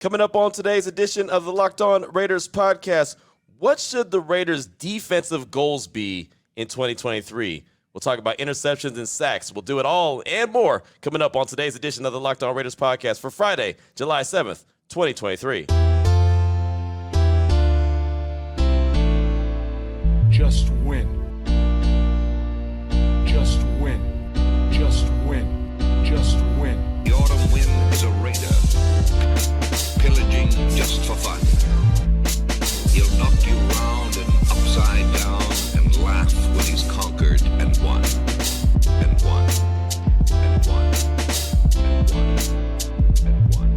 Coming up on today's edition of the Locked On Raiders podcast, what should the Raiders' defensive goals be in 2023? We'll talk about interceptions and sacks. We'll do it all and more coming up on today's edition of the Locked On Raiders podcast for Friday, July 7th, 2023. Just win. Just win. Just win. Just win. The autumn wind is a raider, pillaging just for fun. He'll knock you round and upside down and laugh when he's conquered and won. And won. And won. And won. And won.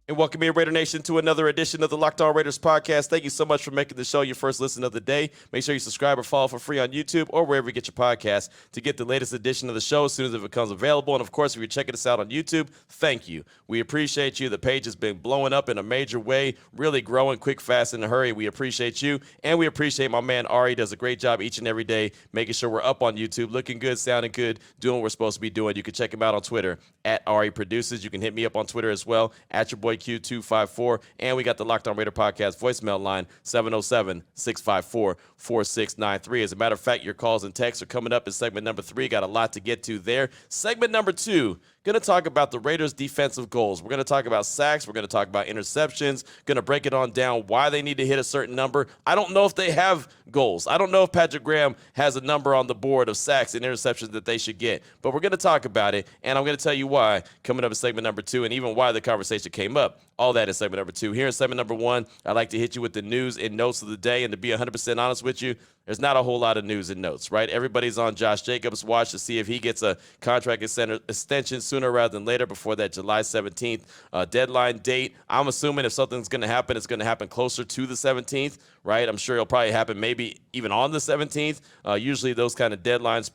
And welcome here, Raider Nation, to another edition of the Locked On Raiders podcast. Thank you so much for making the show your first listen of the day. Make sure you subscribe or follow for free on YouTube or wherever you get your podcasts to get the latest edition of the show as soon as it becomes available. And, of course, if you're checking us out on YouTube, thank you. We appreciate you. The page has been blowing up in a major way, really growing quick, fast, in a hurry. We appreciate you, and we appreciate my man Ari. Does a great job each and every day making sure we're up on YouTube, looking good, sounding good, doing what we're supposed to be doing. You can check him out on Twitter, at Ari Produces. You can hit me up on Twitter as well, at your boy Q254. And we got the Locked On Raider podcast voicemail line, 707-654-4693. As a matter of fact, your calls and texts are coming up in segment number 3. Got a lot to get to there. Segment number 2, going to talk about the Raiders' defensive goals. We're going to talk about sacks. We're going to talk about interceptions. Going to break it on down why they need to hit a certain number. I don't know if they have goals. I don't know if Patrick Graham has a number on the board of sacks and interceptions that they should get. But we're going to talk about it, and I'm going to tell you why coming up in segment number 2 and even why the conversation came up. All that in segment number 2. Here in segment number 1, I'd like to hit you with the news and notes of the day. And to be 100% honest with you, there's not a whole lot of news and notes, right? Everybody's on Josh Jacobs' watch to see if he gets a contract extension sooner rather than later before that July 17th deadline date. I'm assuming if something's going to happen, it's going to happen closer to the 17th, right? I'm sure it'll probably happen maybe even on the 17th. Usually those kind of deadlines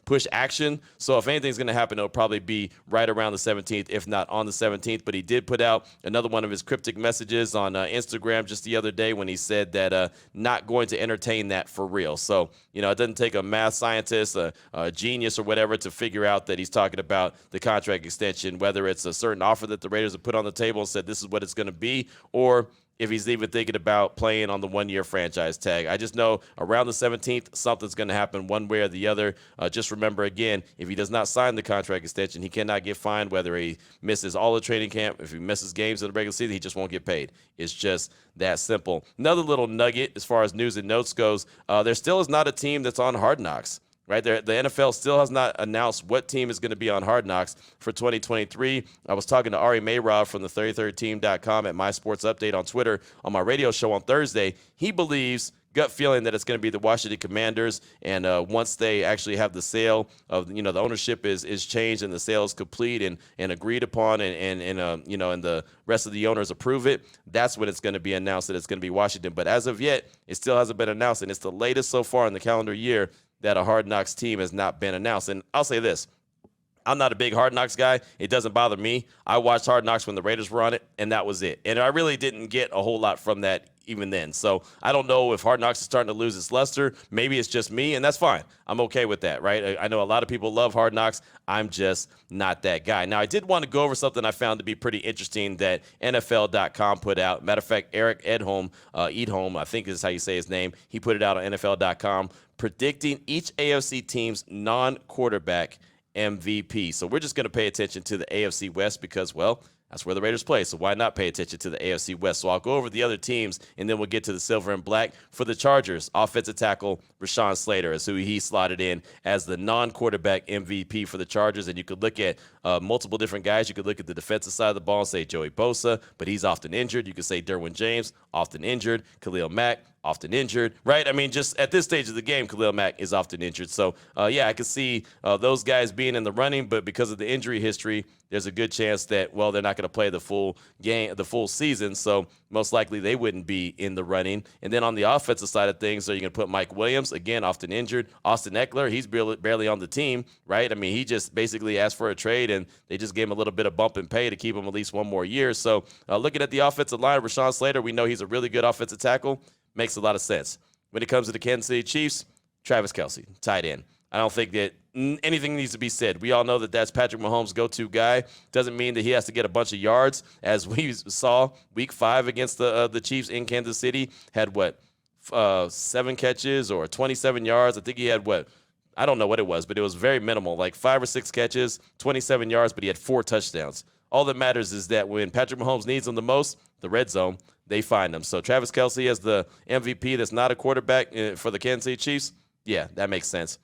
push action. So if anything's going to happen, it'll probably be right around the 17th, if not on the 17th. But he did put out another one of his cryptic messages on Instagram just the other day when he said that not going to entertain that for real. So, it doesn't take a math scientist, a genius or whatever to figure out that he's talking about the contract extension, whether it's a certain offer that the Raiders have put on the table and said this is what it's going to be, or if he's even thinking about playing on the one-year franchise tag. I just know around the 17th, something's going to happen one way or the other. Just remember, again, if he does not sign the contract extension, he cannot get fined, whether he misses all the training camp. If he misses games in the regular season, he just won't get paid. It's just that simple. Another little nugget as far as news and notes goes, there still is not a team that's on Hard Knocks. Right there, the NFL still has not announced what team is going to be on Hard Knocks for 2023. I was talking to Ari Mayrod from the 33rdteam.com at My Sports Update on Twitter on my radio show on Thursday. He believes, gut feeling, that it's going to be the Washington Commanders. And once they actually have the sale of, the ownership is changed and the sale is complete and agreed upon, and the rest of the owners approve it, that's when it's going to be announced that it's going to be Washington. But as of yet, it still hasn't been announced, and it's the latest so far in the calendar year that a Hard Knocks team has not been announced. And I'll say this, I'm not a big Hard Knocks guy. It doesn't bother me. I watched Hard Knocks when the Raiders were on it, and that was it. And I really didn't get a whole lot from that even then. So I don't know if Hard Knocks is starting to lose its luster. Maybe it's just me, and that's fine. I'm okay with that, right? I know a lot of people love Hard Knocks. I'm just not that guy. Now, I did want to go over something I found to be pretty interesting that NFL.com put out. Matter of fact, Eric Edholm, I think is how you say his name, he put it out on NFL.com, predicting each AFC team's non-quarterback MVP. So we're just going to pay attention to the AFC West because, well, that's where the Raiders play, so why not pay attention to the AFC West? So I'll go over the other teams, and then we'll get to the silver and black. For the Chargers, offensive tackle Rashawn Slater is who he slotted in as the non-quarterback MVP for the Chargers. And you could look at multiple different guys. You could look at the defensive side of the ball and say Joey Bosa, but he's often injured. You could say Derwin James, often injured. Khalil Mack, often injured, right? I mean, just at this stage of the game, Khalil Mack is often injured. So, I could see those guys being in the running, but because of the injury history, there's a good chance that, well, they're not going to play the full game, the full season. So most likely they wouldn't be in the running. And then on the offensive side of things, so you're going to put Mike Williams, again, often injured. Austin Eckler, he's barely on the team, right? I mean, he just basically asked for a trade, and they just gave him a little bit of bump in pay to keep him at least one more year. So looking at the offensive line, Rashawn Slater, we know he's a really good offensive tackle. Makes a lot of sense. When it comes to the Kansas City Chiefs, Travis Kelce, tight end. I don't think that anything needs to be said. We all know that that's Patrick Mahomes' go-to guy. Doesn't mean that he has to get a bunch of yards, as we saw Week 5 against the Chiefs in Kansas City. Had 7 catches or 27 yards. I think he had I don't know what it was, but it was very minimal, like 5 or 6 catches, 27 yards, but he had 4 touchdowns. All that matters is that when Patrick Mahomes needs them the most, the red zone, they find them. So Travis Kelce as the MVP that's not a quarterback for the Kansas City Chiefs, yeah, that makes sense.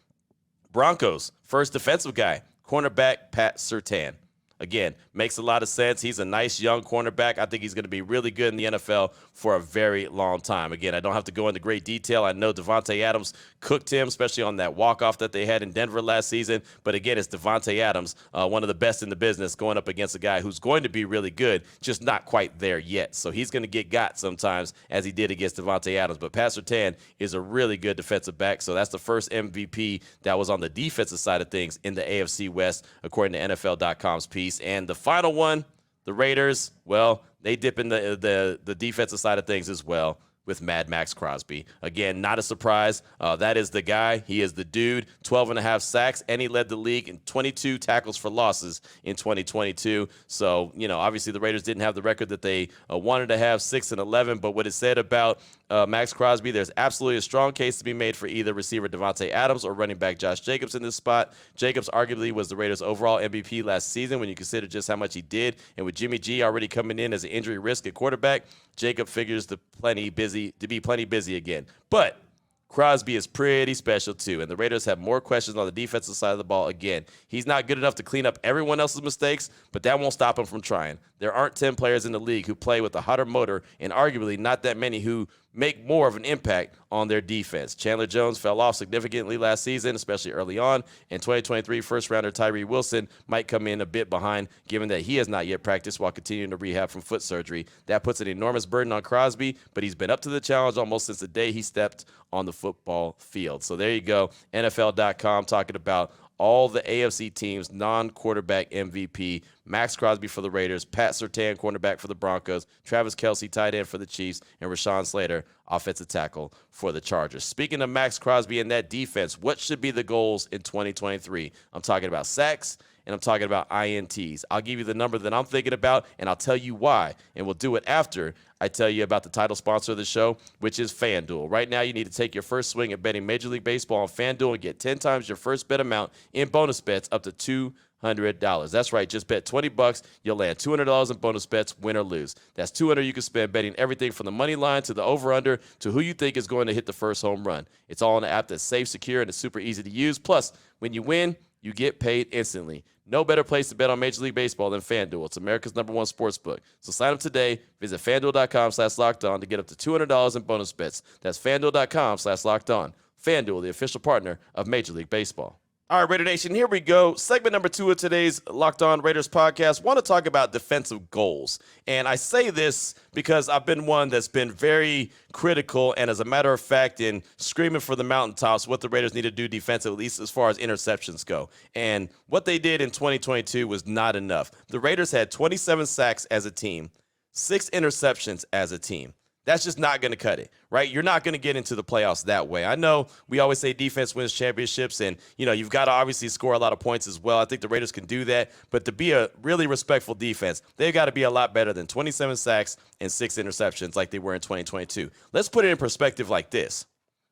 Broncos, first defensive guy, cornerback Pat Surtain. Again, makes a lot of sense. He's a nice young cornerback. I think he's going to be really good in the NFL for a very long time. Again, I don't have to go into great detail. I know Devontae Adams cooked him, especially on that walk-off that they had in Denver last season. But again, it's Devontae Adams, one of the best in the business, going up against a guy who's going to be really good, just not quite there yet. So he's going to get got sometimes, as he did against Devontae Adams. But Pat Surtain is a really good defensive back. So that's the first MVP that was on the defensive side of things in the AFC West, according to NFL.com's piece. And the final one, the Raiders, well, they dip in the defensive side of things as well with Mad Max Crosby. Again, not a surprise. That is the guy. He is the dude. 12.5 sacks, and he led the league in 22 tackles for losses in 2022. So, obviously the Raiders didn't have the record that they wanted to have, 6-11. But what it said about Max Crosby, there's absolutely a strong case to be made for either receiver Devontae Adams or running back Josh Jacobs in this spot. Jacobs arguably was the Raiders' overall MVP last season when you consider just how much he did. And with Jimmy G already coming in as an injury risk at quarterback, Jacob figures to be plenty busy again. But Crosby is pretty special too, and the Raiders have more questions on the defensive side of the ball. Again, he's not good enough to clean up everyone else's mistakes, but that won't stop him from trying. There aren't 10 players in the league who play with a hotter motor, and arguably not that many who make more of an impact on their defense. Chandler Jones fell off significantly last season, especially early on, and 2023 first-rounder Tyree Wilson might come in a bit behind, given that he has not yet practiced while continuing to rehab from foot surgery. That puts an enormous burden on Crosby, but he's been up to the challenge almost since the day he stepped on the football field. So there you go, NFL.com talking about all the AFC teams, non-quarterback MVP, Max Crosby for the Raiders, Pat Surtain, cornerback for the Broncos, Travis Kelce, tight end for the Chiefs, and Rashawn Slater, offensive tackle for the Chargers. Speaking of Max Crosby and that defense, what should be the goals in 2023? I'm talking about sacks, and I'm talking about INTs. I'll give you the number that I'm thinking about, and I'll tell you why, and we'll do it after I tell you about the title sponsor of the show, which is FanDuel. Right now, you need to take your first swing at betting Major League Baseball on FanDuel and get 10 times your first bet amount in bonus bets up to $200. That's right, just bet $20. You'll land $200 in bonus bets, win or lose. That's $200 you can spend betting everything from the money line to the over-under to who you think is going to hit the first home run. It's all in the app that's safe, secure, and it's super easy to use. Plus, when you win, you get paid instantly. No better place to bet on Major League Baseball than FanDuel. It's America's #1 sportsbook. So sign up today. Visit FanDuel.com/lockedon to get up to $200 in bonus bets. That's FanDuel.com/lockedon. FanDuel, the official partner of Major League Baseball. All right, Raider Nation, here we go. Segment number 2 of today's Locked On Raiders podcast. Want to talk about defensive goals. And I say this because I've been one that's been very critical and, as a matter of fact, in screaming for the mountaintops what the Raiders need to do defensively, at least as far as interceptions go. And what they did in 2022 was not enough. The Raiders had 27 sacks as a team, 6 interceptions as a team. That's just not going to cut it, right? You're not going to get into the playoffs that way. I know we always say defense wins championships, and, you've got to obviously score a lot of points as well. I think the Raiders can do that, but to be a really respectful defense, they've got to be a lot better than 27 sacks and 6 interceptions like they were in 2022. Let's put it in perspective like this.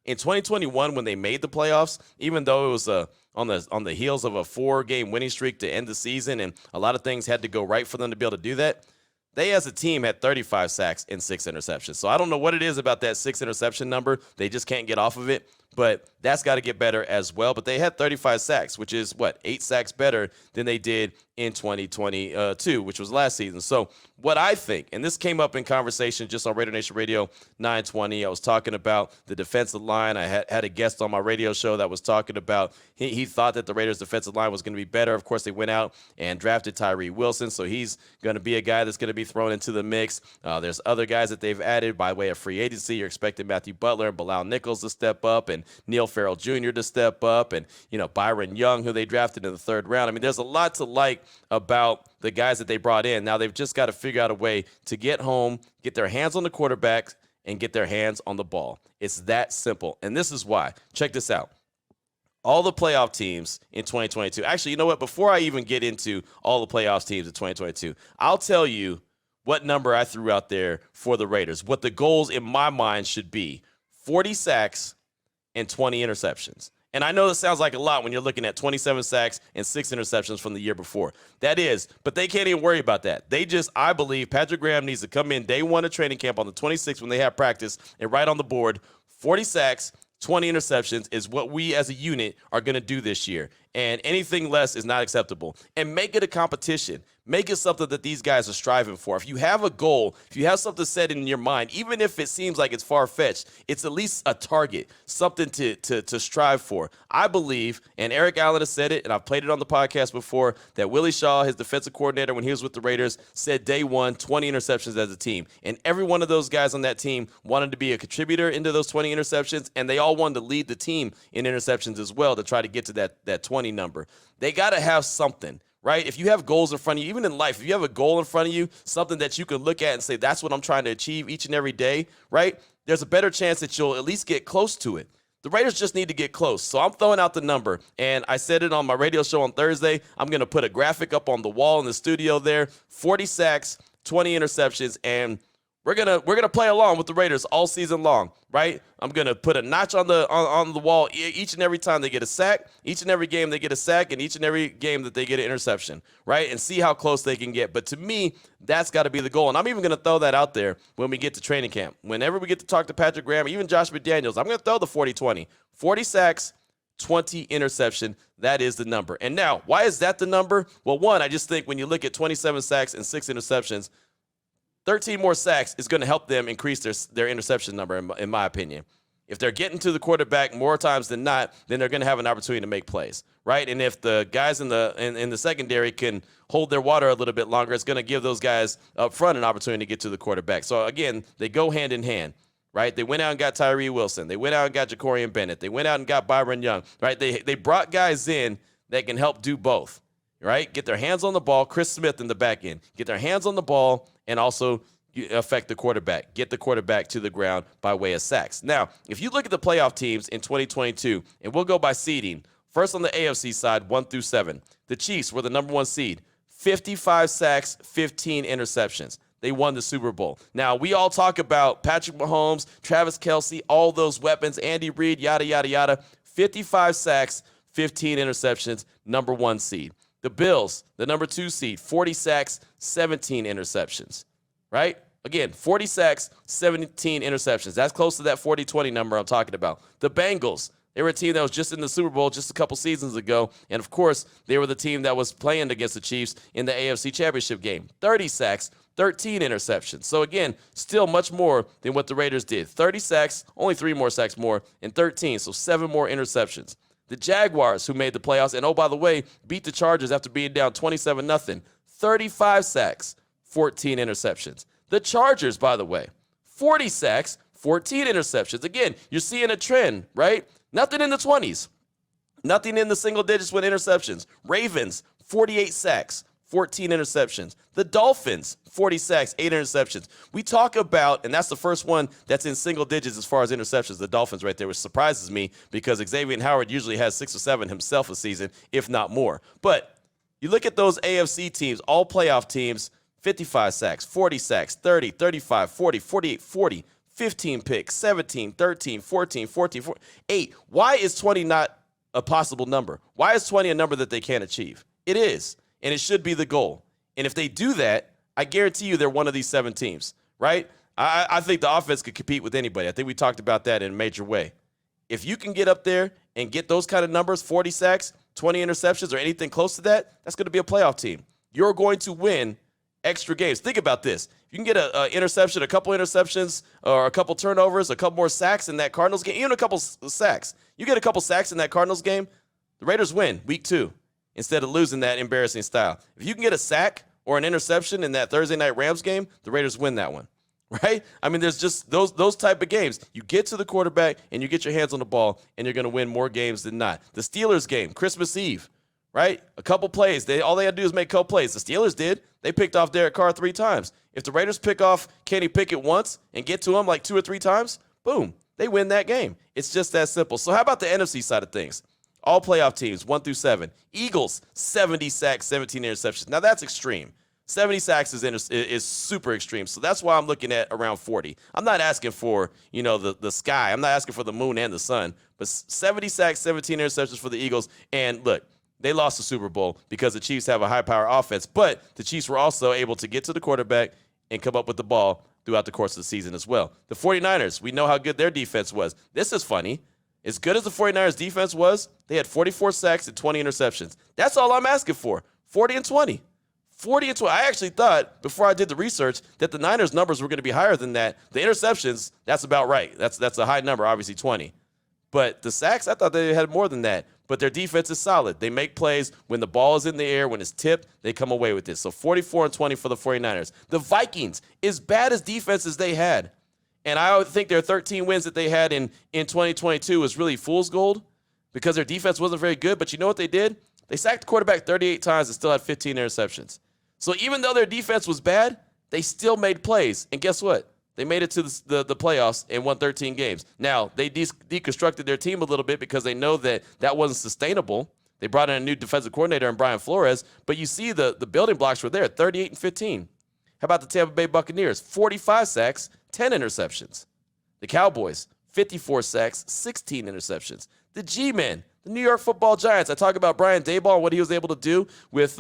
In 2021, when they made the playoffs, even though it was on the heels of a 4-game winning streak to end the season, and a lot of things had to go right for them to be able to do that, they, as a team, had 35 sacks and 6 interceptions. So I don't know what it is about that 6 interception number. They just can't get off of it. But that's got to get better as well. But they had 35 sacks, which is, 8 sacks better than they did in 2022, which was last season. So what I think, and this came up in conversation just on Raider Nation Radio 920, I was talking about the defensive line. I had a guest on my radio show that was talking about he thought that the Raiders' defensive line was going to be better. Of course, they went out and drafted Tyree Wilson, so he's going to be a guy that's going to be thrown into the mix. There's other guys that they've added by way of free agency. You're expecting Matthew Butler and Bilal Nichols to step up, and Neil Farrell Jr. to step up, and Byron Young, who they drafted in the 3rd round. I mean, there's a lot to like about the guys that they brought in. Now they've just got to figure out a way to get home, get their hands on the quarterback, and get their hands on the ball. It's that simple. And this is why. Check this out. all the playoff teams in 2022. Actually, you know what? Before I even get into all the playoff teams in 2022, I'll tell you what number I threw out there for the Raiders, what the goals in my mind should be: 40 sacks and 20 interceptions. And I know that sounds like a lot when you're looking at 27 sacks and 6 interceptions from the year before. That is, but they can't even worry about that. I believe Patrick Graham needs to come in day one of training camp on the 26th when they have practice and write on the board 40 sacks, 20 interceptions is what we as a unit are going to do this year. And anything less is not acceptable. And make it a competition. Make it something that these guys are striving for. If you have a goal, if you have something set in your mind, even if it seems like it's far-fetched, it's at least a target, something to strive for. I believe, and Eric Allen has said it, and I've played it on the podcast before, that Willie Shaw, his defensive coordinator when he was with the Raiders, said day one, 20 interceptions as a team. And every one of those guys on that team wanted to be a contributor into those 20 interceptions, and they all wanted to lead the team in interceptions as well to try to get to that 20 number. They got to have something. Right? If you have goals in front of you, even in life, if you have a goal in front of you, something that you can look at and say, that's what I'm trying to achieve each and every day, right? There's a better chance that you'll at least get close to it. The Raiders just need to get close. So I'm throwing out the number, and I said it on my radio show on Thursday. I'm going to put a graphic up on the wall in the studio there, 40 sacks, 20 interceptions, and we're gonna play along with the Raiders all season long, right? I'm gonna put a notch on the wall each and every time they get a sack, each and every game they get a sack, and each and every game that they get an interception, right? And see how close they can get. But to me, that's got to be the goal. And I'm even gonna throw that out there when we get to training camp. Whenever we get to talk to Patrick Graham, even Josh McDaniels, I'm gonna throw the 40-20, 40 sacks, 20 interception. That is the number. And now, why is that the number? Well, one, I just think when you look at 27 sacks and 6 interceptions, 13 more sacks is going to help them increase their interception number, in my opinion. If they're getting to the quarterback more times than not, then they're going to have an opportunity to make plays, right? And if the guys in the secondary can hold their water a little bit longer, it's going to give those guys up front an opportunity to get to the quarterback. So, again, they go hand in hand, right? They went out and got Tyree Wilson. They went out and got Jacorian Bennett. They went out and got Byron Young, right? They brought guys in that can help do both, right? Get their hands on the ball. Chris Smith in the back end. Get their hands on the ball and also affect the quarterback. Get the quarterback to the ground by way of sacks. Now, if you look at the playoff teams in 2022, and we'll go by seeding, first on the AFC side, 1 through 7, the Chiefs were the number 1 seed. 55 sacks, 15 interceptions. They won the Super Bowl. Now, we all talk about Patrick Mahomes, Travis Kelce, all those weapons, Andy Reid, yada, yada, yada. 55 sacks, 15 interceptions, number 1 seed. The Bills, the number 2 seed, 40 sacks, 17 interceptions, right? Again, 40 sacks, 17 interceptions. That's close to that 40-20 number I'm talking about. The Bengals, they were a team that was just in the Super Bowl just a couple seasons ago. And, of course, they were the team that was playing against the Chiefs in the AFC Championship game. 30 sacks, 13 interceptions. So, again, still much more than what the Raiders did. 30 sacks, only 3 more sacks more, and 13, so 7 more interceptions. The Jaguars, who made the playoffs, and, oh, by the way, beat the Chargers after being down 27-0. 35 sacks, 14 interceptions. The Chargers, by the way, 40 sacks, 14 interceptions. Again, you're seeing a trend, right? Nothing in the 20s. Nothing in the single digits with interceptions. Ravens, 48 sacks, 14 interceptions. The Dolphins, 40 sacks, 8 interceptions. We talk about, and that's the first one that's in single digits as far as interceptions, the Dolphins right there, which surprises me because Xavier Howard usually has 6 or 7 himself a season, if not more. But you look at those AFC teams, all playoff teams, 55 sacks, 40 sacks, 30, 35, 40, 48, 40, 15 picks, 17, 13, 14, 14, 8. Why is 20 not a possible number? Why is 20 a number that they can't achieve? It is, and it should be the goal. And if they do that, I guarantee you they're one of these 7 teams, right? I think the offense could compete with anybody. I think we talked about that in a major way. If you can get up there and get those kind of numbers, 40 sacks, 20 interceptions, or anything close to that, that's going to be a playoff team. You're going to win extra games. Think about this. If you can get an interception, a couple interceptions, or a couple turnovers, a couple more sacks in that Cardinals game, even a couple sacks. You get a couple sacks in that Cardinals game, the Raiders win week 2 instead of losing that embarrassing style. If you can get a sack or an interception in that Thursday night Rams game, the Raiders win that one, right? I mean, there's just those type of games. You get to the quarterback and you get your hands on the ball, and you're going to win more games than not. The Steelers game, Christmas Eve, right? A couple plays. All they had to do is make a couple plays. The Steelers did. They picked off Derek Carr 3 times. If the Raiders pick off Kenny Pickett once and get to him like 2 or 3 times, boom, they win that game. It's just that simple. So how about the NFC side of things? All playoff teams, 1 through 7. Eagles, 70 sacks, 17 interceptions. Now, that's extreme. 70 sacks is super extreme. So that's why I'm looking at around 40. I'm not asking for, the sky. I'm not asking for the moon and the sun. But 70 sacks, 17 interceptions for the Eagles. And look, they lost the Super Bowl because the Chiefs have a high-power offense. But the Chiefs were also able to get to the quarterback and come up with the ball throughout the course of the season as well. The 49ers, we know how good their defense was. This is funny. As good as the 49ers defense was, they had 44 sacks and 20 interceptions. That's all I'm asking for, 40 and 20. 40 and 20. I actually thought, before I did the research, that the Niners' numbers were going to be higher than that. The interceptions, that's about right. That's a high number, obviously 20. But the sacks, I thought they had more than that. But their defense is solid. They make plays when the ball is in the air, when it's tipped, they come away with it. So 44 and 20 for the 49ers. The Vikings, as bad as defense as they had, and I think their 13 wins that they had in 2022 was really fool's gold because their defense wasn't very good. But you know what they did? They sacked the quarterback 38 times and still had 15 interceptions. So even though their defense was bad, they still made plays. And guess what? They made it to the playoffs and won 13 games. Now, they deconstructed their team a little bit because they know that wasn't sustainable. They brought in a new defensive coordinator in Brian Flores. But you see the building blocks were there, 38 and 15. How about the Tampa Bay Buccaneers? 45 sacks, 10 interceptions. The Cowboys, 54 sacks, 16 interceptions. The G-Men, the New York Football Giants. I talk about Brian Daboll and what he was able to do with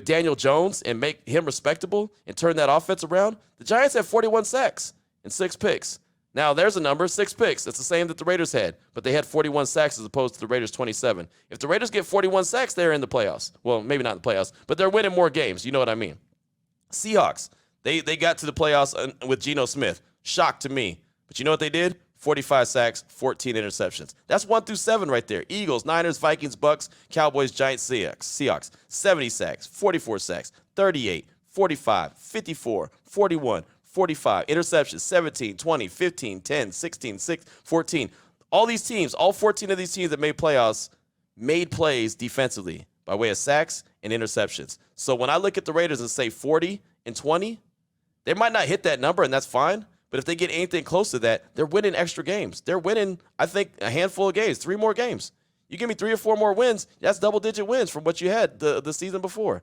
Daniel Jones and make him respectable and turn that offense around. The Giants had 41 sacks and 6 picks. Now, there's a number, 6 picks. That's the same that the Raiders had, but they had 41 sacks as opposed to the Raiders' 27. If the Raiders get 41 sacks, they're in the playoffs. Well, maybe not in the playoffs, but they're winning more games. You know what I mean. Seahawks, they got to the playoffs with Geno Smith. Shock to me. But you know what they did? 45 sacks, 14 interceptions. That's 1 through 7 right there. Eagles, Niners, Vikings, Bucks, Cowboys, Giants, Seahawks. 70 sacks, 44 sacks, 38, 45, 54, 41, 45. Interceptions, 17, 20, 15, 10, 16, 6, 14. All these teams, all 14 of these teams that made playoffs, made plays defensively by way of sacks and interceptions. So when I look at the Raiders and say 40 and 20, they might not hit that number, and that's fine. But if they get anything close to that, they're winning extra games. They're winning, I think, a handful of games, 3 more games. You give me 3 or 4 more wins, that's double-digit wins from what you had the season before.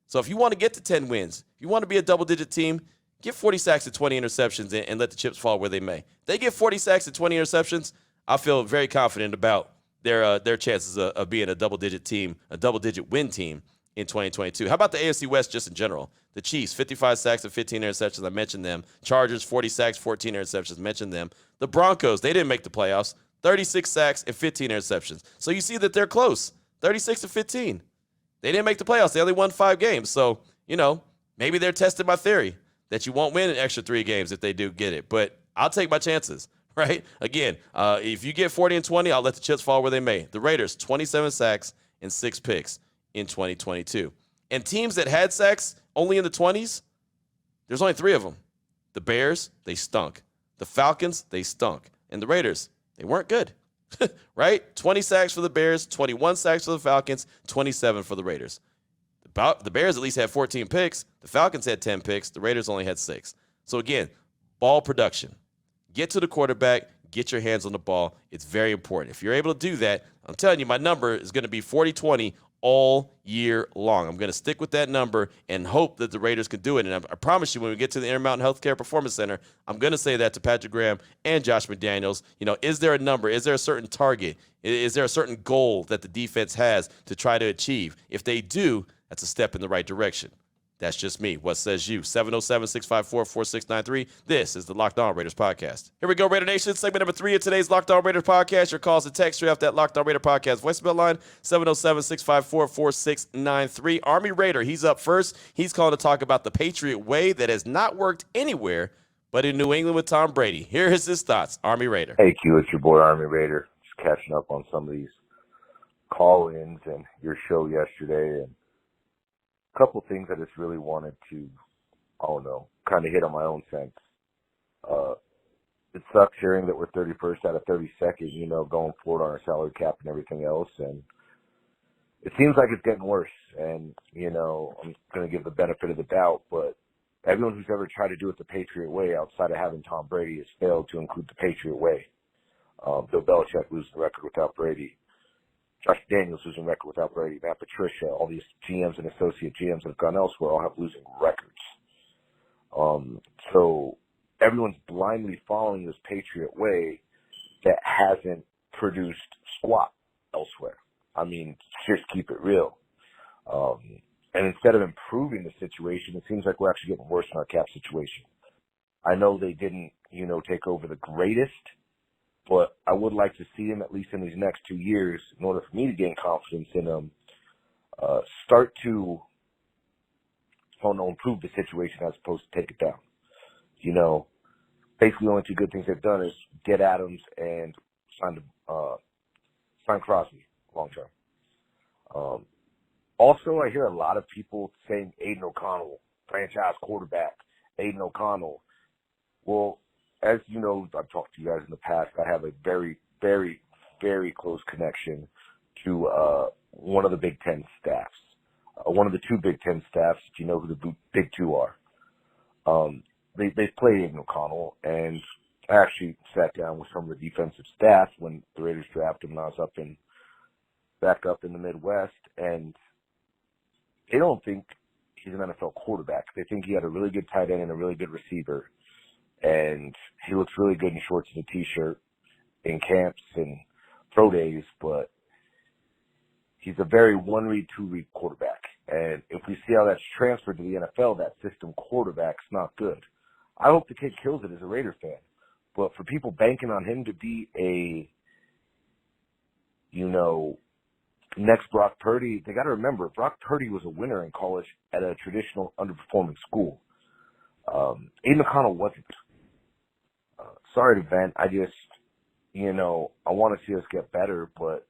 So if you want to get to 10 wins, if you want to be a double-digit team, get 40 sacks and 20 interceptions and let the chips fall where they may. If they get 40 sacks and 20 interceptions, I feel very confident about their chances of being a double-digit team, a double-digit win team in 2022. How about the AFC West just in general? The Chiefs, 55 sacks and 15 interceptions. I mentioned them. Chargers, 40 sacks, 14 interceptions. Mentioned them. The Broncos, they didn't make the playoffs. 36 sacks and 15 interceptions. So you see that they're close. 36 to 15. They didn't make the playoffs. They only won 5 games. So, maybe they're testing my theory that you won't win an extra 3 games if they do get it. But I'll take my chances, right? Again, if you get 40 and 20, I'll let the chips fall where they may. The Raiders, 27 sacks and 6 picks in 2022. And teams that had sacks only in the 20s, there's only 3 of them. The Bears, they stunk. The Falcons, they stunk. And the Raiders, they weren't good, right? 20 sacks for the Bears, 21 sacks for the Falcons, 27 for the Raiders. The Bears at least had 14 picks. The Falcons had 10 picks. The Raiders only had 6. So, again, ball production. Get to the quarterback. Get your hands on the ball. It's very important. If you're able to do that, I'm telling you, my number is going to be 40-20 all year long. I'm going to stick with that number and hope that the Raiders can do it. And I promise you, when we get to the Intermountain Healthcare Performance Center, I'm going to say that to Patrick Graham and Josh McDaniels. Is there a number? Is there a certain target? Is there a certain goal that the defense has to try to achieve? If they do, that's a step in the right direction. That's just me. What says you? 707-654-4693. This is the Locked On Raiders podcast. Here we go, Raider Nation. Segment number 3 of today's Locked On Raiders podcast. Your calls and text straight off that Locked On Raider podcast voicemail line, 707-654-4693. Army Raider, he's up first. He's calling to talk about the Patriot way that has not worked anywhere but in New England with Tom Brady. Here is his thoughts. Army Raider. Hey, Q, it's your boy Army Raider. Just catching up on some of these call-ins and your show yesterday, and couple things I just really wanted to, kind of hit on my own sense. It sucks hearing that we're 31st out of 32nd, going forward on our salary cap and everything else. And it seems like it's getting worse. And, I'm going to give the benefit of the doubt, but everyone who's ever tried to do it the Patriot way outside of having Tom Brady has failed to include the Patriot way. Bill Belichick losing the record without Brady. Josh Daniels losing record without Brady, Matt Patricia, all these GMs and associate GMs that have gone elsewhere all have losing records. So everyone's blindly following this Patriot way that hasn't produced squat elsewhere. I mean, just keep it real. And instead of improving the situation, it seems like we're actually getting worse in our cap situation. I know they didn't, take over the greatest, but I would like to see him, at least in these next 2 years, in order for me to gain confidence in him, start to, improve the situation as opposed to take it down. Basically the only two good things they've done is get Adams and sign Crosby long term. Also, I hear a lot of people saying Aiden O'Connell, franchise quarterback, Aiden O'Connell. Well, as you know, I've talked to you guys in the past, I have a very, very, very close connection to one of the Big Ten staffs. One of the two Big Ten staffs, if you know who the Big Two are. They played Aiden O'Connell, and I actually sat down with some of the defensive staff when the Raiders drafted him, and I was back up in the Midwest, and they don't think he's an NFL quarterback. They think he had a really good tight end and a really good receiver, and he looks really good in shorts and a T-shirt in camps and pro days, but he's a very one-read, two-read quarterback. And if we see how that's transferred to the NFL, that system quarterback's not good. I hope the kid kills it as a Raider fan. But for people banking on him to be a, next Brock Purdy, they got to remember, Brock Purdy was a winner in college at a traditional underperforming school. Aiden O'Connell wasn't. Sorry to vent. I just, I want to see us get better, but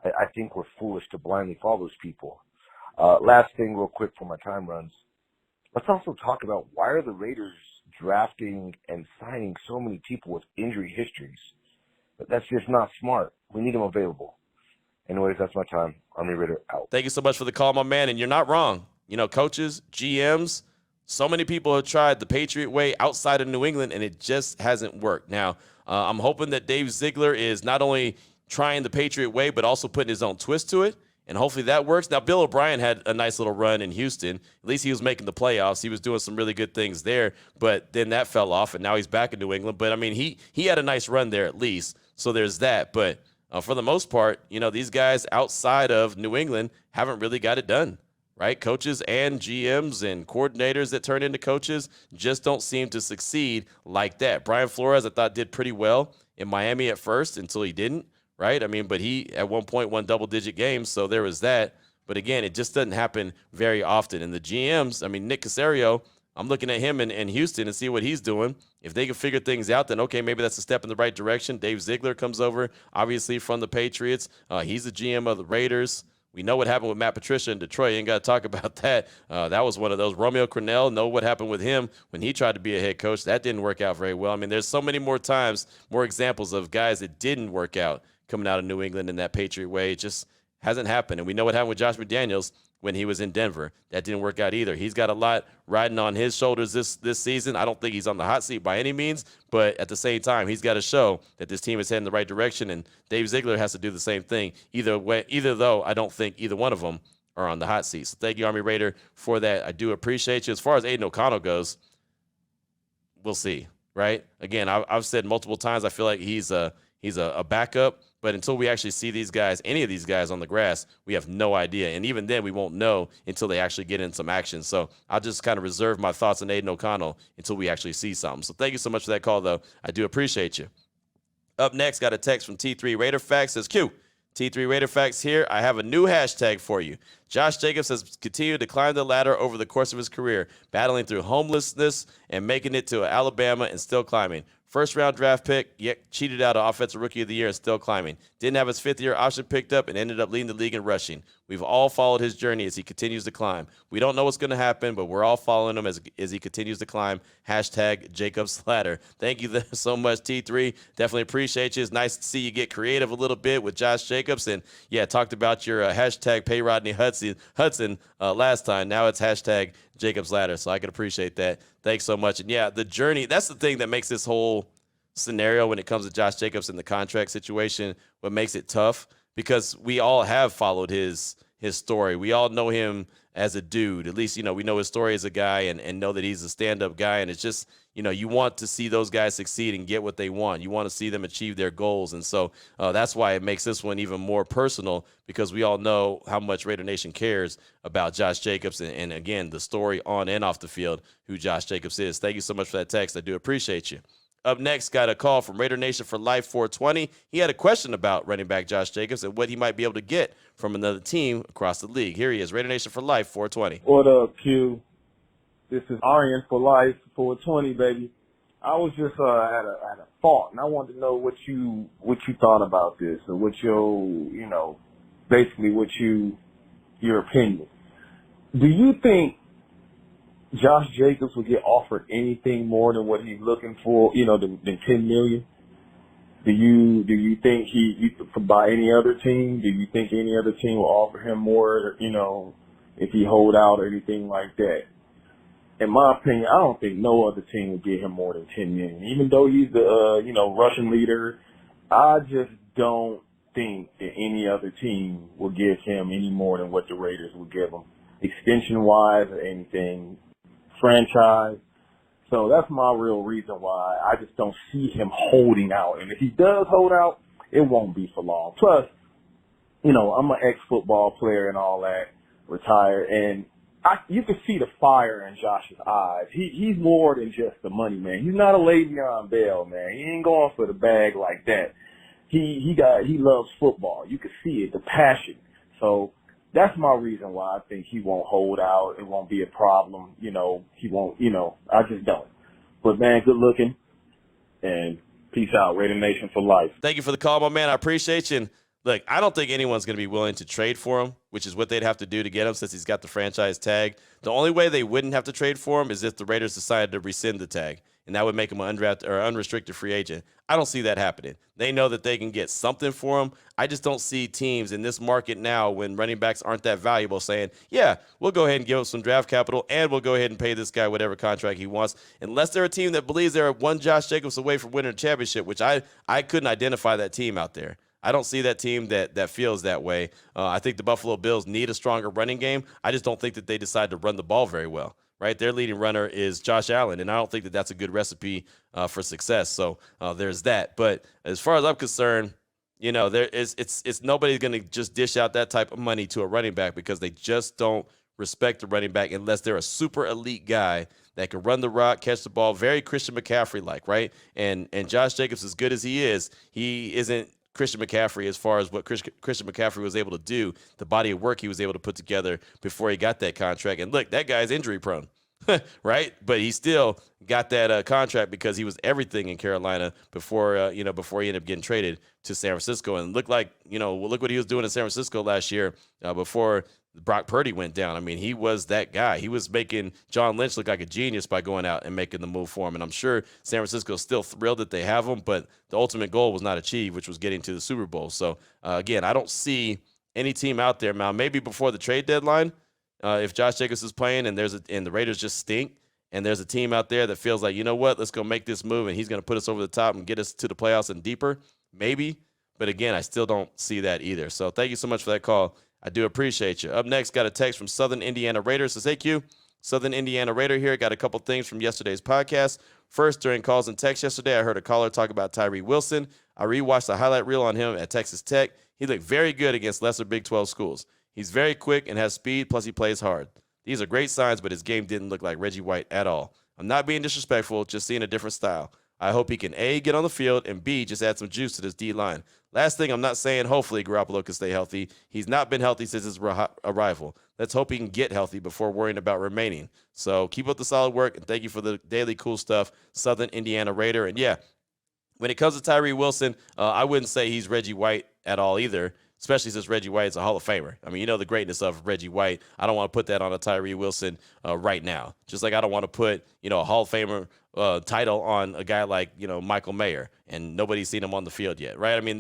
I think we're foolish to blindly follow those people. Last thing real quick before my time runs. Let's also talk about why are the Raiders drafting and signing so many people with injury histories? That's just not smart. We need them available. Anyways, that's my time. Army Raider out. Thank you so much for the call, my man. And you're not wrong. Coaches, GMs, so many people have tried the Patriot way outside of New England, and it just hasn't worked. Now, I'm hoping that Dave Ziegler is not only trying the Patriot way, but also putting his own twist to it. And hopefully that works. Now, Bill O'Brien had a nice little run in Houston. At least he was making the playoffs. He was doing some really good things there. But then that fell off, and now he's back in New England. But, I mean, he had a nice run there at least. So there's that. But for the most part, these guys outside of New England haven't really got it done, right? Coaches and GMs and coordinators that turn into coaches just don't seem to succeed like that. Brian Flores, I thought, did pretty well in Miami at first until he didn't. Right? I mean, but he at one point won double-digit games, so there was that. But, again, it just doesn't happen very often. And the GMs, I mean, Nick Caserio, I'm looking at him in Houston and see what he's doing. If they can figure things out, then, okay, maybe that's a step in the right direction. Dave Ziegler comes over, obviously, from the Patriots. He's the GM of the Raiders. We know what happened with Matt Patricia in Detroit. You ain't got to talk about that. That was one of those. Romeo Crennel, know what happened with him when he tried to be a head coach. That didn't work out very well. I mean, there's so many more times, more examples of guys that didn't work out coming out of New England in that Patriot way. It just hasn't happened. And we know what happened with Josh McDaniels when he was in Denver. That didn't work out either. He's got a lot riding on his shoulders this season. I don't think he's on the hot seat by any means, but at the same time, he's got to show that this team is heading the right direction, and Dave Ziegler has to do the same thing. Either though, I don't think either one of them are on the hot seat. So thank you, Army Raider, for that. I do appreciate you. As far as Aiden O'Connell goes, we'll see, right? Again, I've said multiple times I feel like he's a backup. But until we actually see these guys, any of these guys on the grass, we have no idea. And even then, we won't know until they actually get in some action. So I'll just kind of reserve my thoughts on Aiden O'Connell until we actually see something. So thank you so much for that call, though. I do appreciate you. Up next, got a text from T3 Raider Facts. Says, Q, T3 Raider Facts here. I have a new hashtag for you. Josh Jacobs has continued to climb the ladder over the course of his career, battling through homelessness and making it to Alabama and still climbing. First-round draft pick, yet cheated out of Offensive Rookie of the Year and still climbing. Didn't have his fifth-year option picked up and ended up leading the league in rushing. We've all followed his journey as he continues to climb. We don't know what's going to happen, but we're all following him as he continues to climb. Hashtag Jacob's Ladder. Thank you so much, T3. Definitely appreciate you. It's nice to see you get creative a little bit with Josh Jacobs. And, yeah, talked about your hashtag Pay Rodney Hudson last time. Now it's hashtag Jacob's Ladder, so I can appreciate that. Thanks so much. And, yeah, the journey, that's the thing that makes this whole scenario when it comes to Josh Jacobs and the contract situation, what makes it tough, because we all have followed his story. We all know him as a dude. At least, we know his story as a guy and know that he's a stand-up guy. And it's just, you want to see those guys succeed and get what they want. You want to see them achieve their goals. And so that's why it makes this one even more personal, because we all know how much Raider Nation cares about Josh Jacobs and again, the story on and off the field, who Josh Jacobs is. Thank you so much for that text. I do appreciate you. Up next, got a call from Raider Nation for Life 420. He had a question about running back Josh Jacobs and what he might be able to get from another team across the league. Here he is, Raider Nation for Life 420. What up, Q? This is Aryan for Life 420, baby. I was just had a thought, and I wanted to know what you thought about this, or what your basically your opinion. Do you think Josh Jacobs would get offered anything more than what he's looking for, than $10 million? Do you think he by any other team? Do you think any other team will offer him more, if he hold out or anything like that? In my opinion, I don't think no other team would give him more than $10 million. Even though he's the rushing leader, I just don't think that any other team will give him any more than what the Raiders will give him, extension-wise or anything, franchise. So that's my real reason why I just don't see him holding out. And if he does hold out, it won't be for long. Plus, I'm an ex-football player and all that, retired, and you can see the fire in Josh's eyes. He's more than just the money, man. He's not a Le'Veon Bell, man. He ain't going for the bag like that. He loves football. You can see it, the passion. So that's my reason why I think he won't hold out. It won't be a problem. He won't, I just don't. But, man, good looking. And peace out. Raider Nation for life. Thank you for the call, my man. I appreciate you. And look, I don't think anyone's going to be willing to trade for him, which is what they'd have to do to get him since he's got the franchise tag. The only way they wouldn't have to trade for him is if the Raiders decided to rescind the tag, and that would make him an undrafted or unrestricted free agent. I don't see that happening. They know that they can get something for him. I just don't see teams in this market now, when running backs aren't that valuable, saying, yeah, we'll go ahead and give him some draft capital and we'll go ahead and pay this guy whatever contract he wants, unless they're a team that believes they're one Josh Jacobs away from winning a championship, which I couldn't identify that team out there. I don't see that team that feels that way. I think the Buffalo Bills need a stronger running game. I just don't think that they decide to run the ball very well. Right, their leading runner is Josh Allen, and I don't think that that's a good recipe for success. So there's that. But as far as I'm concerned, it's nobody's going to just dish out that type of money to a running back, because they just don't respect the running back unless they're a super elite guy that can run the rock, catch the ball, very Christian McCaffrey-like, right? And Josh Jacobs, as good as he isn't Christian McCaffrey as far as what Christian McCaffrey was able to do, the body of work he was able to put together before he got that contract. And look, that guy's injury prone, right? But he still got that contract because he was everything in Carolina before he ended up getting traded to San Francisco. And look what he was doing in San Francisco last year before Brock Purdy went down. I mean, he was that guy. He was making John Lynch look like a genius by going out and making the move for him. And I'm sure San Francisco is still thrilled that they have him, but the ultimate goal was not achieved, which was getting to the Super Bowl. So, again, I don't see any team out there now, maybe before the trade deadline, if Josh Jacobs is playing and the Raiders just stink, and there's a team out there that feels like, you know what, let's go make this move, and he's going to put us over the top and get us to the playoffs and deeper, maybe. But, again, I still don't see that either. So thank you so much for that call. I do appreciate you. Up next, got a text from Southern Indiana Raiders. Says, hey, Q, Southern Indiana Raider here. Got a couple things from yesterday's podcast. First, during calls and texts yesterday, I heard a caller talk about Tyree Wilson. I rewatched the highlight reel on him at Texas Tech. He looked very good against lesser Big 12 schools. He's very quick and has speed, plus he plays hard. These are great signs, but his game didn't look like Reggie White at all. I'm not being disrespectful, just seeing a different style. I hope he can, A, get on the field, and B, just add some juice to this D-line. Last thing, I'm not saying hopefully Garoppolo can stay healthy. He's not been healthy since his arrival. Let's hope he can get healthy before worrying about remaining. So keep up the solid work, and thank you for the daily cool stuff, Southern Indiana Raider. And, yeah, when it comes to Tyree Wilson, I wouldn't say he's Reggie White at all either, especially since Reggie White is a Hall of Famer. I mean, you know the greatness of Reggie White. I don't want to put that on a Tyree Wilson right now. Just like I don't want to put, a Hall of Famer title on a guy like, Michael Mayer, and nobody's seen him on the field yet, right? I mean,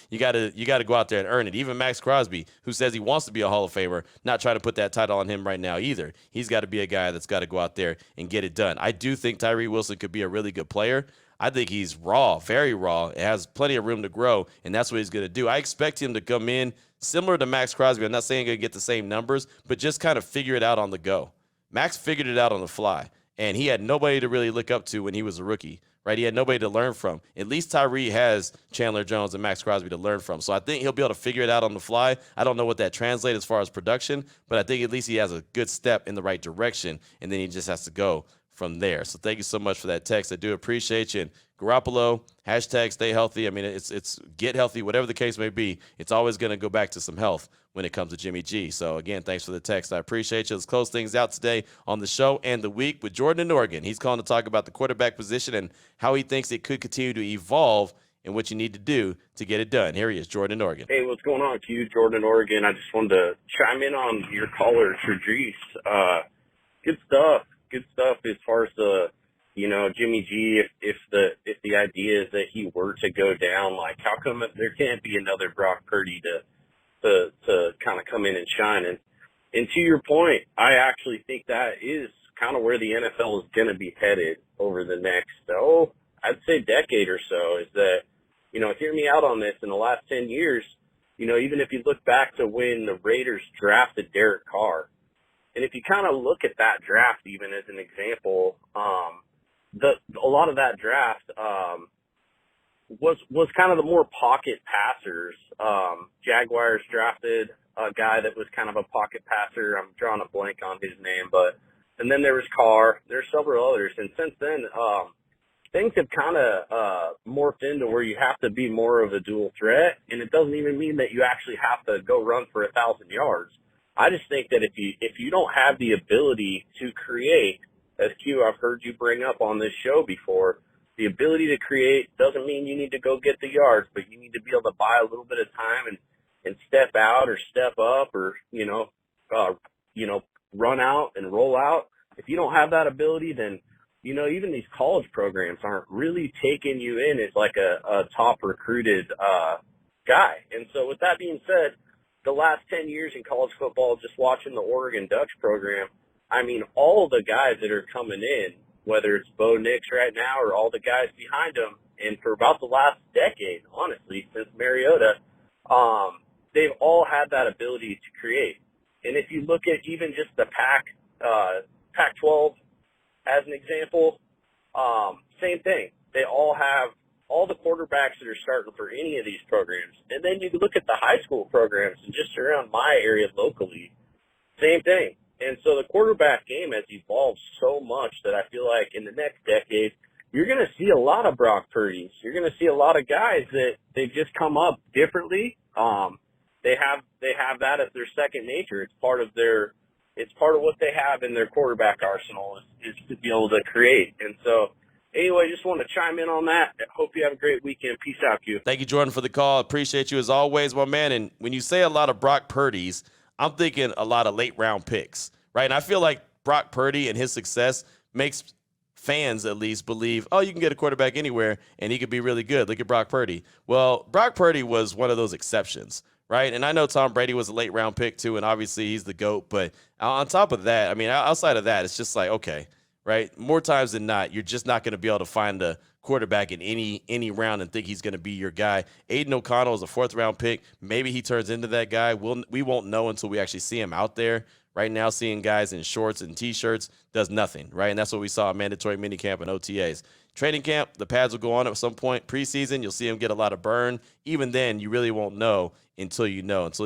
you got to go out there and earn it. Even Max Crosby, who says he wants to be a Hall of Famer, not trying to put that title on him right now either. He's got to be a guy that's got to go out there and get it done. I do think Tyree Wilson could be a really good player. I think he's raw, very raw. It has plenty of room to grow, and that's what he's going to do. I expect him to come in similar to Max Crosby. I'm not saying he's going to get the same numbers, but just kind of figure it out on the go. Max figured it out on the fly, and he had nobody to really look up to when he was a rookie, right? He had nobody to learn from. At least Tyree has Chandler Jones and Max Crosby to learn from. So I think he'll be able to figure it out on the fly. I don't know what that translates as far as production, but I think at least he has a good step in the right direction, and then he just has to go from there. So thank you so much for that text. I do appreciate you. And Garoppolo, hashtag stay healthy. I mean, it's get healthy, whatever the case may be. It's always going to go back to some health when it comes to Jimmy G. So, again, thanks for the text. I appreciate you. Let's close things out today on the show and the week with Jordan in Oregon. He's calling to talk about the quarterback position and how he thinks it could continue to evolve and what you need to do to get it done. Here he is, Jordan in Oregon. Hey, what's going on, Q? Jordan in Oregon. I just wanted to chime in on your caller, Shadrees. Good stuff. Good stuff as far as the, Jimmy G, if the idea is that he were to go down, like how come there can't be another Brock Purdy to kind of come in and shine? And to your point, I actually think that is kind of where the NFL is going to be headed over the next, I'd say decade or so, is that, hear me out on this, in the last 10 years, even if you look back to when the Raiders drafted Derek Carr, and if you kind of look at that draft, even as an example, a lot of that draft was kind of the more pocket passers. Jaguars drafted a guy that was kind of a pocket passer. I'm drawing a blank on his name, and then there was Carr. There's several others, and since then, things have kind of morphed into where you have to be more of a dual threat, and it doesn't even mean that you actually have to go run for 1,000 yards. I just think that if you don't have the ability to create, as Q, I've heard you bring up on this show before, the ability to create doesn't mean you need to go get the yards, but you need to be able to buy a little bit of time and step out or step up or, run out and roll out. If you don't have that ability, then, even these college programs aren't really taking you in as like a top recruited guy. And so with that being said, the last 10 years in college football, just watching the Oregon Ducks program, I mean, all the guys that are coming in, whether it's Bo Nix right now or all the guys behind him, and for about the last decade, honestly, since Mariota, they've all had that ability to create. And if you look at even just the Pac-12 as an example, same thing. They all have all the quarterbacks that are starting for any of these programs. And then you look at the high school programs and just around my area locally, same thing. And so the quarterback game has evolved so much that I feel like in the next decade, you're going to see a lot of Brock Purdy's. You're going to see a lot of guys that they've just come up differently. They have that as their second nature. It's part of what they have in their quarterback arsenal is to be able to create. And so, anyway, just want to chime in on that. Hope you have a great weekend. Peace out, Q. Thank you, Jordan, for the call. Appreciate you as always, my man. And when you say a lot of Brock Purdy's, I'm thinking a lot of late-round picks, right? And I feel like Brock Purdy and his success makes fans at least believe, oh, you can get a quarterback anywhere, and he could be really good. Look at Brock Purdy. Well, Brock Purdy was one of those exceptions, right? And I know Tom Brady was a late-round pick too, and obviously he's the GOAT. But on top of that, I mean, outside of that, it's just like, okay, right? More times than not, you're just not going to be able to find a quarterback in any round and think he's going to be your guy. Aiden O'Connell is a fourth-round pick. Maybe he turns into that guy. We won't know until we actually see him out there. Right now, seeing guys in shorts and T-shirts does nothing, right? And that's what we saw at mandatory minicamp and OTAs. Training camp, the pads will go on at some point. Preseason, you'll see him get a lot of burn. Even then, you really won't know until he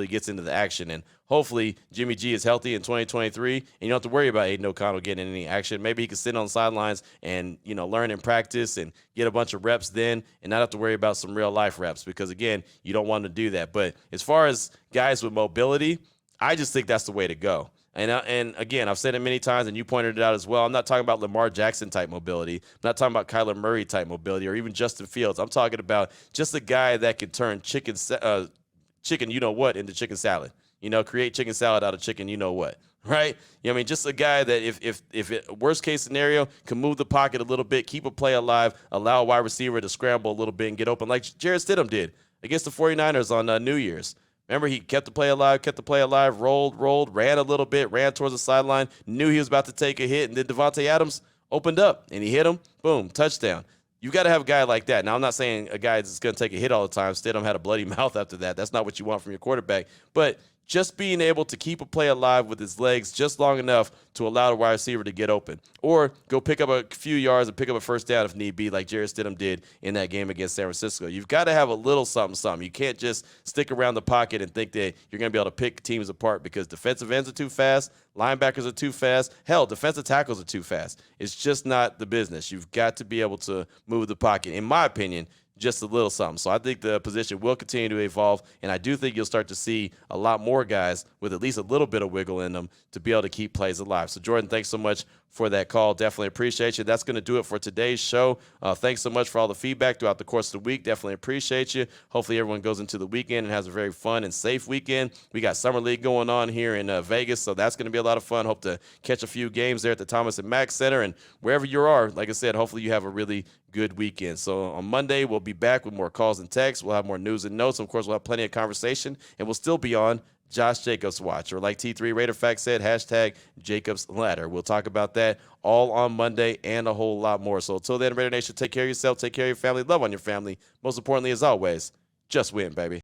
gets into the action. And hopefully, Jimmy G is healthy in 2023, and you don't have to worry about Aiden O'Connell getting any action. Maybe he can sit on the sidelines and, learn and practice and get a bunch of reps then and not have to worry about some real-life reps because, again, you don't want to do that. But as far as guys with mobility, I just think that's the way to go. And again, I've said it many times, and you pointed it out as well. I'm not talking about Lamar Jackson-type mobility. I'm not talking about Kyler Murray-type mobility or even Justin Fields. I'm talking about just a guy that can turn chicken you-know-what into chicken salad. Create chicken salad out of chicken you-know-what, right? Just a guy that if it, worst-case scenario, can move the pocket a little bit, keep a play alive, allow a wide receiver to scramble a little bit and get open like Jarrett Stidham did against the 49ers on New Year's. Remember, he kept the play alive, rolled, ran a little bit, ran towards the sideline, knew he was about to take a hit, and then Devontae Adams opened up, and he hit him, boom, touchdown. You got to have a guy like that. Now, I'm not saying a guy that's going to take a hit all the time. Stidham had a bloody mouth after that. That's not what you want from your quarterback. But just being able to keep a play alive with his legs just long enough to allow the wide receiver to get open, or go pick up a few yards and pick up a first down if need be, like Jarrett Stidham did in that game against San Francisco. You've got to have a little something. You can't just stick around the pocket and think that you're going to be able to pick teams apart, because defensive ends are too fast, linebackers are too fast, hell, defensive tackles are too fast. It's just not the business. You've got to be able to move the pocket, in my opinion, just a little something. So I think the position will continue to evolve, and I do think you'll start to see a lot more guys with at least a little bit of wiggle in them to be able to keep plays alive. So, Jordan, thanks so much for that call. Definitely appreciate you. That's going to do it for today's show. Thanks so much for all the feedback throughout the course of the week. Definitely appreciate you. Hopefully everyone goes into the weekend and has a very fun and safe weekend. We got Summer League going on here in Vegas, so that's going to be a lot of fun. Hope to catch a few games there at the Thomas and Mack Center, and wherever you are, like I said, hopefully you have a really good weekend. So on Monday, we'll be back with more calls and texts. We'll have more news and notes. Of course, we'll have plenty of conversation, and we'll still be on Josh Jacobs Watch, or like T3 Raider Fact said, hashtag Jacobs Ladder. We'll talk about that all on Monday and a whole lot more. So until then, Raider Nation, take care of yourself, take care of your family, love on your family. Most importantly, as always, just win, baby.